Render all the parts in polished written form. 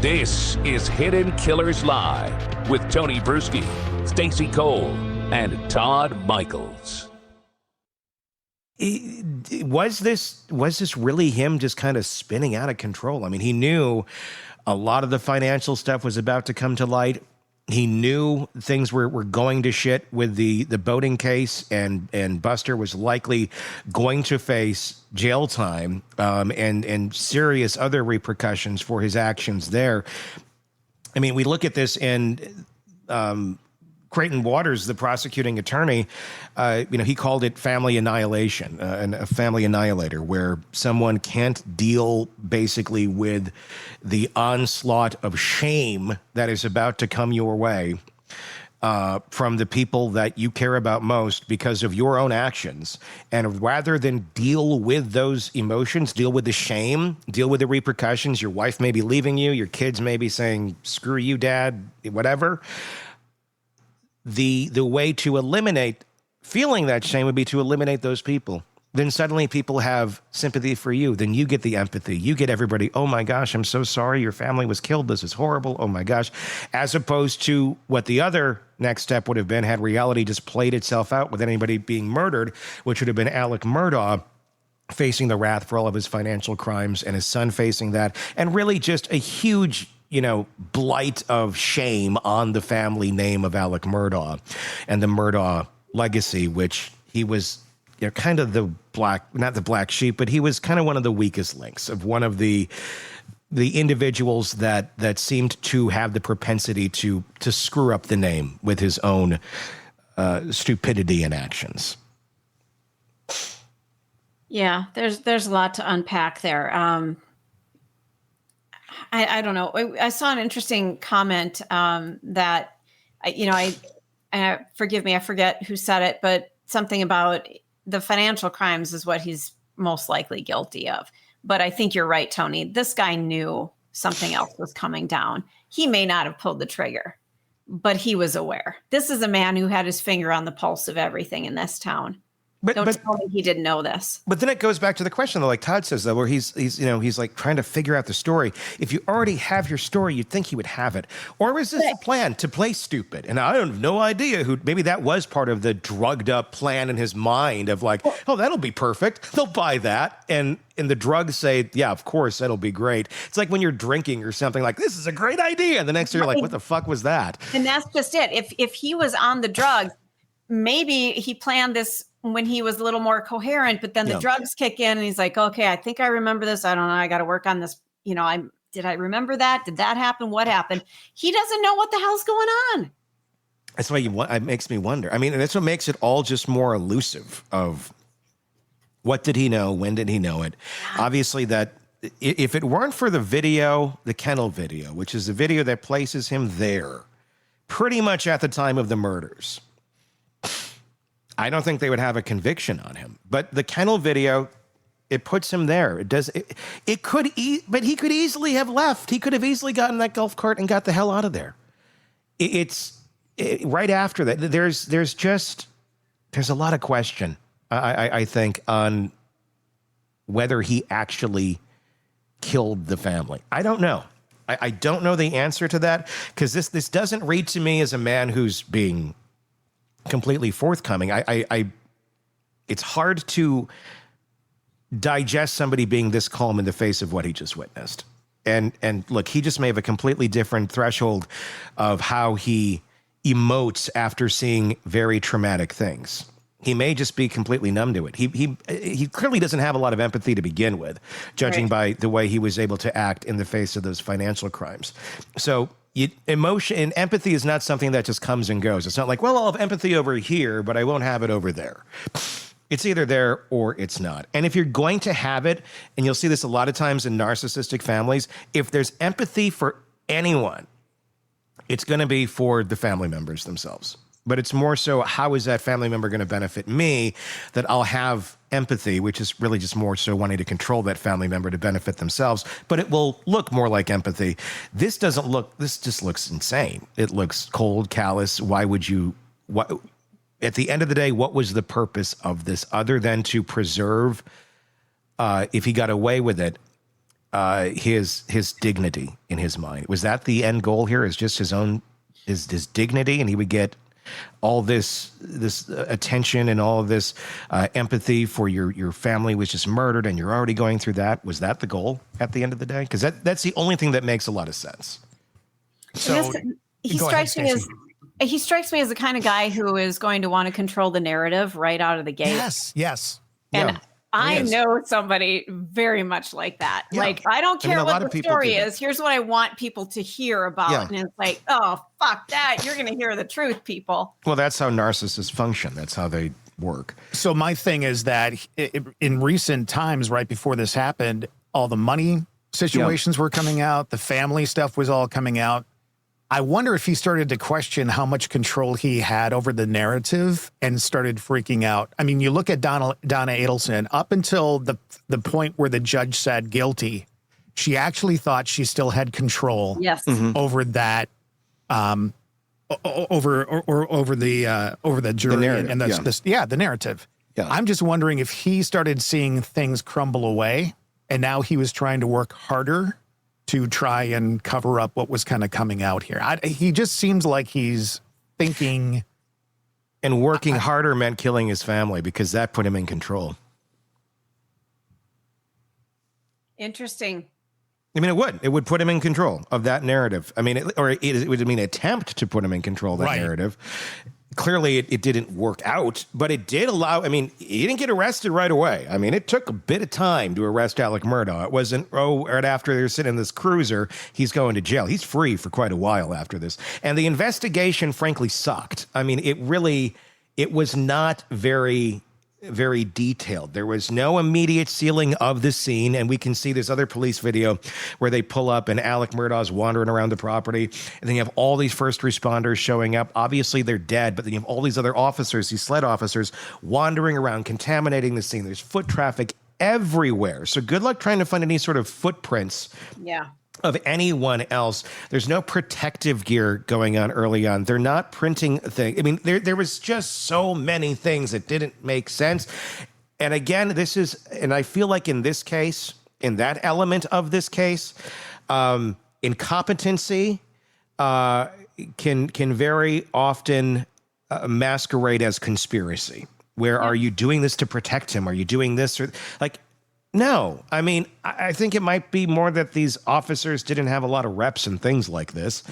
This is Hidden Killers Live with Tony Bruschi, Stacey Cole, and Todd Michaels. Was this really him just kind of spinning out of control? I mean, he knew a lot of the financial stuff was about to come to light. He knew things were going to shit with the boating case, and Buster was likely going to face jail time and serious other repercussions for his actions there. I mean, we look at this and Creighton Waters, the prosecuting attorney, he called it family annihilation, a family annihilator, where someone can't deal basically with the onslaught of shame that is about to come your way from the people that you care about most because of your own actions. And rather than deal with those emotions, deal with the shame, deal with the repercussions, your wife may be leaving you, your kids may be saying, screw you, dad, whatever. The way to eliminate feeling that shame would be to eliminate those people. Then suddenly people have sympathy for you. Then you get the empathy. You get everybody, oh my gosh, I'm so sorry. Your family was killed. This is horrible. Oh my gosh. As opposed to what the other next step would have been had reality just played itself out with anybody being murdered, which would have been Alec Murdaugh facing the wrath for all of his financial crimes and his son facing that. And really just a huge blight of shame on the family name of Alec Murdaugh and the Murdaugh legacy, which he was kind of not the black sheep, but he was kind of one of the weakest links of one of the individuals that seemed to have the propensity to screw up the name with his own stupidity and actions. Yeah, there's a lot to unpack there. I don't know. I saw an interesting comment that, forgive me, I forget who said it, but something about the financial crimes is what he's most likely guilty of. But I think you're right, Tony. This guy knew something else was coming down. He may not have pulled the trigger, but he was aware. This is a man who had his finger on the pulse of everything in this town. Don't tell me he didn't know this. But then it goes back to the question, though, like Todd says, though, where he's like trying to figure out the story. If you already have your story, you'd think he would have it. Or is this a plan to play stupid? And I have no idea maybe that was part of the drugged up plan in his mind of like, oh, that'll be perfect. They'll buy that. And the drugs say, yeah, of course, that'll be great. It's like when you're drinking or something like, this is a great idea. And the next year you're like, what the fuck was that? And that's just it. If he was on the drugs, maybe he planned this when he was a little more coherent, but then the drugs kick in and he's like, okay, I think I remember this. I don't know. I got to work on this. Did I remember that? Did that happen? What happened? He doesn't know what the hell's going on. That's why it makes me wonder. I mean, and that's what makes it all just more elusive of what did he know? When did he know it? Obviously that if it weren't for the video, the kennel video, which is the video that places him there pretty much at the time of the murders, I don't think they would have a conviction on him. But the kennel video, it puts him there. It does. It could, but he could easily have left. He could have easily gotten that golf cart and got the hell out of there. It's right after that. There's a lot of question. I think on whether he actually killed the family. I don't know. I don't know the answer to that because this doesn't read to me as a man who's being completely forthcoming. It's hard to digest somebody being this calm in the face of what he just witnessed. And look, he just may have a completely different threshold of how he emotes after seeing very traumatic things. He may just be completely numb to it. He clearly doesn't have a lot of empathy to begin with, judging by the way he was able to act in the face of those financial crimes. So emotion and empathy is not something that just comes and goes. It's not like, well, I'll have empathy over here, but I won't have it over there. It's either there or it's not. And if you're going to have it, and you'll see this a lot of times in narcissistic families, if there's empathy for anyone, it's going to be for the family members themselves. But it's more so, how is that family member going to benefit me, that I'll have empathy, which is really just more so wanting to control that family member to benefit themselves. But it will look more like empathy. This just looks insane. It looks cold, callous. Why would you, at the end of the day, what was the purpose of this other than to preserve, if he got away with it, his dignity in his mind. Was that the end goal here? Is just his dignity, and he would get all this attention and all of this empathy for your family was just murdered, and you're already going through that. Was that the goal at the end of the day? Because that's the only thing that makes a lot of sense. So he strikes me as the kind of guy who is going to want to control the narrative right out of the gate. Yes. And Yeah. I know somebody very much like that. Yeah. Like, I don't care a lot what of the people story do that. is. Here's what I want people to hear about. Yeah. And it's like, oh, fuck that. You're going to hear the truth, people. Well, that's how narcissists function. That's how they work. So my thing is that in recent times, right before this happened, all the money situations were coming out. The family stuff was all coming out. I wonder if he started to question how much control he had over the narrative and started freaking out. I mean, you look at Donna Adelson, up until the point where the judge said guilty, she actually thought she still had control over that, over the jury, The narrative, and the narrative. Yeah. I'm just wondering if he started seeing things crumble away, and now he was trying to work harder to try and cover up what was kind of coming out here. He just seems like he's thinking. And working harder meant killing his family because that put him in control. Interesting. I mean, it would put him in control of that narrative. I mean, it would mean attempt to put him in control of that narrative. Clearly, it didn't work out, but it did allow. I mean, he didn't get arrested right away. I mean, it took a bit of time to arrest Alec Murdaugh. It wasn't, right after they're sitting in this cruiser, he's going to jail. He's free for quite a while after this. And the investigation, frankly, sucked. I mean, it was not very detailed. There was no immediate sealing of the scene, and we can see this other police video where they pull up and Alec Murdaugh's wandering around the property, and then you have all these first responders showing up. Obviously, they're dead, but then you have all these other officers, these SLED officers, wandering around, contaminating the scene. There's foot traffic everywhere. So good luck trying to find any sort of footprints of anyone else. There's no protective gear going on early on. They're not printing things. I mean, there was just so many things that didn't make sense. And again, and I feel like in this case, in that element of this case, incompetency can very often masquerade as conspiracy. Where are you doing this to protect him? Are you doing this No, I mean, I think it might be more that these officers didn't have a lot of reps and things like this.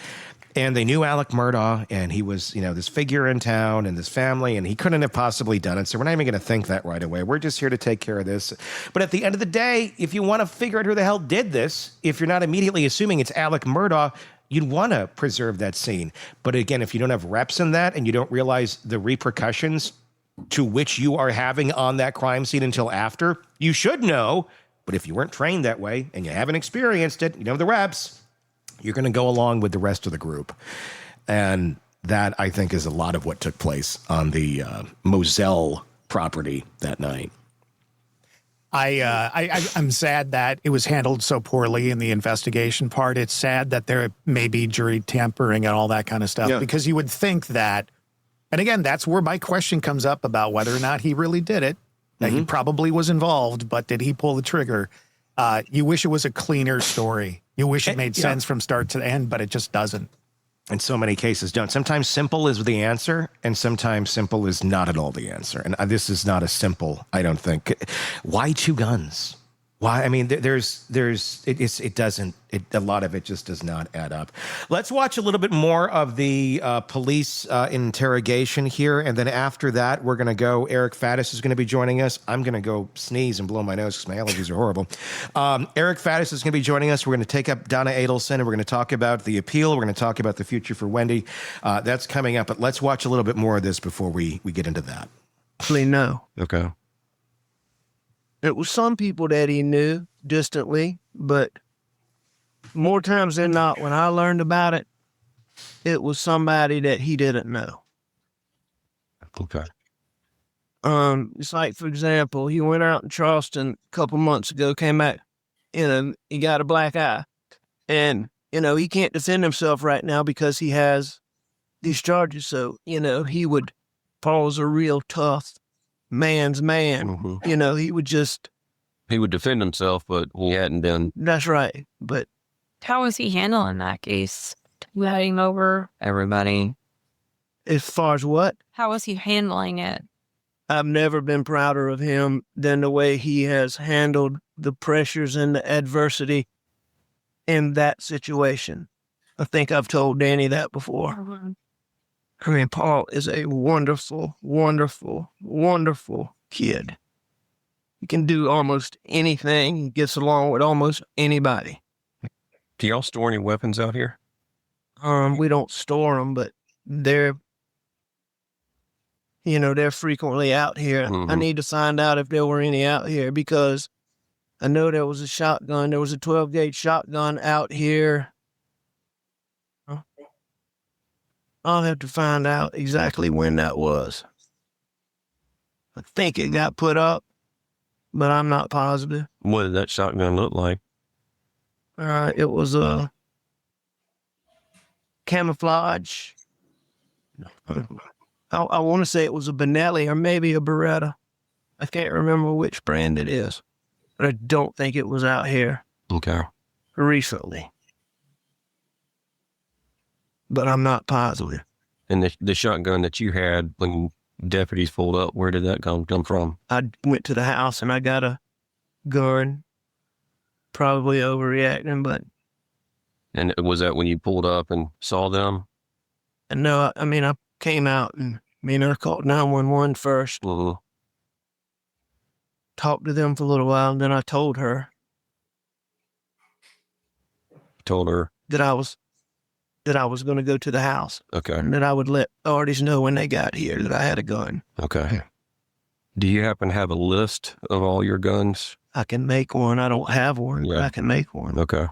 And they knew Alec Murdaugh, and he was, this figure in town and this family, and he couldn't have possibly done it. So we're not even going to think that right away. We're just here to take care of this. But at the end of the day, if you want to figure out who the hell did this, if you're not immediately assuming it's Alec Murdaugh, you'd want to preserve that scene. But again, if you don't have reps in that and you don't realize the repercussions to which you are having on that crime scene until after, you should know. But if you weren't trained that way and you haven't experienced it, you don't have the reps, you're going to go along with the rest of the group. And that, I think, is a lot of what took place on the Moselle property that night. I'm sad that it was handled so poorly in the investigation part. It's sad that there may be jury tampering and all that kind of stuff, because you would think that. And again, that's where my question comes up about whether or not he really did it. That he probably was involved, but did he pull the trigger? You wish it was a cleaner story. You wish it made sense from start to end, but it just doesn't. And so many cases don't. Sometimes simple is the answer, and sometimes simple is not at all the answer. And this is not a simple, I don't think. Why two guns? Why? I mean, a lot of it just does not add up. Let's watch a little bit more of the police interrogation here. And then after that, we're going to go, Eric Faddis is going to be joining us. I'm going to go sneeze and blow my nose because my allergies are horrible. Eric Faddis is going to be joining us. We're going to take up Donna Adelson, and we're going to talk about the appeal. We're going to talk about the future for Wendy. That's coming up. But let's watch a little bit more of this before we get into that. Actually, no. Okay. It was some people that he knew distantly, but more times than not, when I learned about it, it was somebody that he didn't know. Okay. It's like, for example, he went out in Charleston a couple months ago, came back, he got a black eye. And, he can't defend himself right now because he has these charges. So, he would pose a real tough man's man. He would just He would defend himself, but he hadn't done. That's right. But How was he handling that case? Letting over everybody. as far as what? How was he handling it? I've never been prouder of him than the way he has handled the pressures and the adversity in that situation. I think I've told Danny that before. I mean, Paul is a wonderful, wonderful, wonderful kid. He can do almost anything. He gets along with almost anybody. Do y'all store any weapons out here? We don't store them, but they're frequently out here. I need to find out if there were any out here because I know there was a shotgun. There was a 12-gauge shotgun out here. I'll have to find out exactly when that was. I think it got put up, but I'm not positive. What did that shotgun look like? It was a camouflage. I want to say it was a Benelli or maybe a Beretta. I can't remember which brand it is, but I don't think it was out here Okay. recently. But I'm not positive. And the shotgun that you had when deputies pulled up, where did that come from? I went to the house and I got a gun. Probably overreacting, but And was that when you pulled up and saw them? no, I mean, I came out and I called 911 first, Mm-hmm. talked to them for a little while, and then I told her Told her. that I was going to go to the house Okay. and that I would let authorities know when they got here that I had a gun. Okay. Do you happen to have a list of all your guns? I can make one. I don't have one, but Yeah. I can make one. Okay.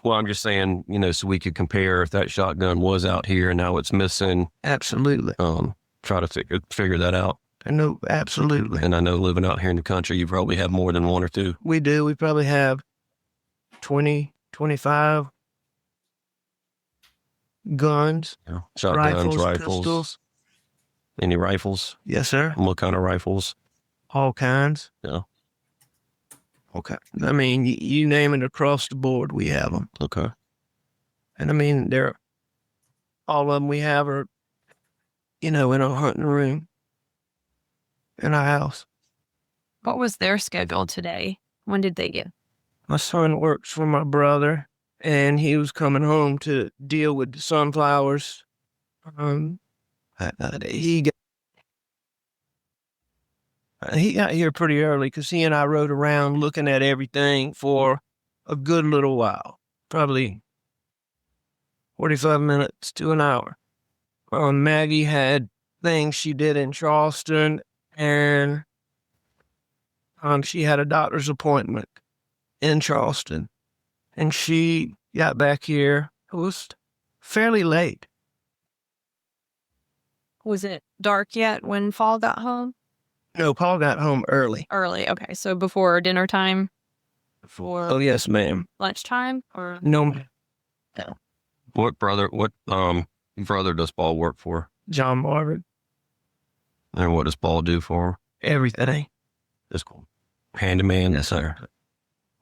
Well, I'm just saying, so we could compare if that shotgun was out here and now it's missing. Absolutely. Try to figure that out. I know, absolutely. And I know living out here in the country, you probably have more than one or two. We do. We probably have 20, 25 guns, Yeah. Shotguns, rifles. pistols. Any rifles? Yes, sir. What kind of rifles? All kinds. Yeah. Okay. I mean, you name it across the board, we have them. Okay. And I mean, all of them we have are, in our hunting room, in our house. What was their schedule today? When did they get? My son works for my brother, and he was coming home to deal with the sunflowers. He got here pretty early because he and I rode around looking at everything for a good little while, probably 45 minutes to an hour. Maggie had things she did in Charleston, and she had a doctor's appointment in Charleston, and she got back here. It was fairly late. Was it dark yet when Fall got home? No, Paul got home early. Early. Okay. So before dinner time? Before Oh, yes, ma'am. lunchtime? Or No, What brother does Paul work for? John Marvin, And what does Paul do for him? everything. That's cool. Handyman. Yes, sir.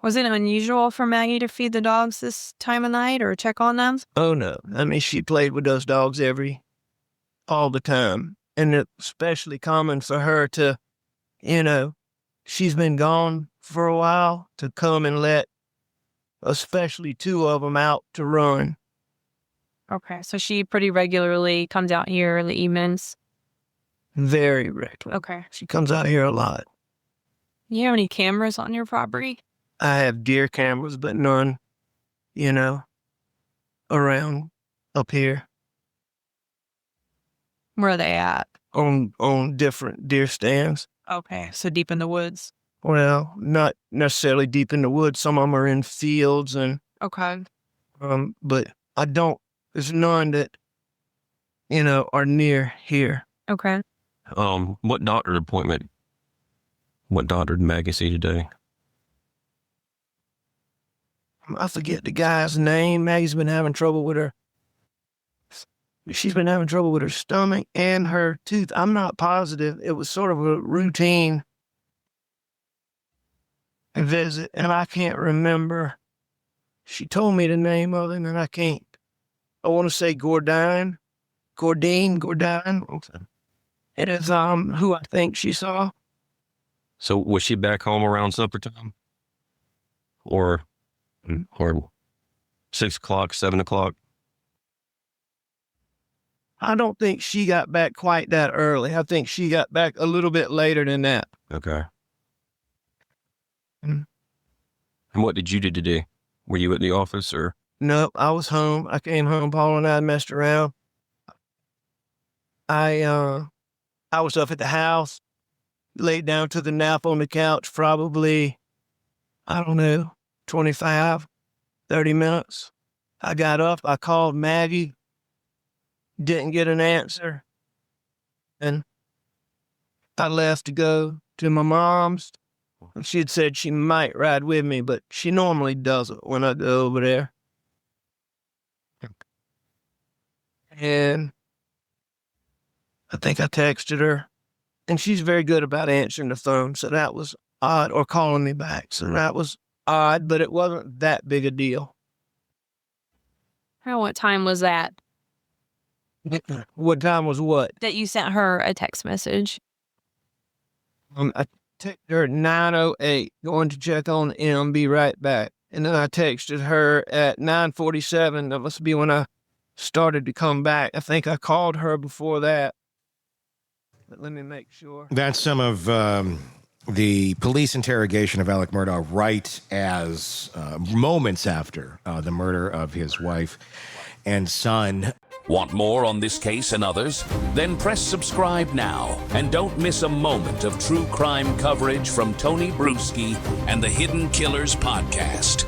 was it unusual for Maggie to feed the dogs this time of night or check on them? Oh, no. I mean, she played with those dogs all the time. And it's especially common for her to, she's been gone for a while, to come and let especially two of them out to run. Okay. So she pretty regularly comes out here in the evenings. Very regularly. Okay. She comes out here a lot. You have any cameras on your property? I have deer cameras, but none, around up here Where are they at? on different deer stands. Okay. So deep in the woods. Well, not necessarily deep in the woods. Some of them are in fields and, Okay. but there's none that, are near here. Okay. What doctor did Maggie see today? I forget the guy's name. Maggie's been having trouble with her. She's been having trouble with her stomach and her tooth. I'm not positive. It was sort of a routine. a visit, and I can't remember. She told me the name of it, and I can't. I want to say Gordine. It is who I think she saw. So was she back home around supper time? Or 6 o'clock, 7 o'clock? I don't think she got back quite that early. I think she got back a little bit later than that. Okay. Mm. And what did you do today? Were you at the office or? Nope, I was home. I came home. Paul and I messed around. I was up at the house, laid down to the nap on the couch, probably, I don't know, 25, 30 minutes. I got up, I called Maggie, didn't get an answer, and I left to go to my mom's. She had said she might ride with me, but she normally doesn't when I go over there. And I think I texted her, and she's very good about answering the phone, so that was odd, or calling me back, so that was odd, but it wasn't that big a deal. What time was that? What time was what? That you sent her a text message? I texted her at 9:08, going to check on M, be right back. And then I texted her at 9:47. That must be when I started to come back. I think I called her before that. But let me make sure. That's some of the police interrogation of Alec Murdaugh right as moments after the murder of his wife and son. Want more on this case and others? Then press subscribe now and don't miss a moment of true crime coverage from Tony Bruschi and the Hidden Killers podcast.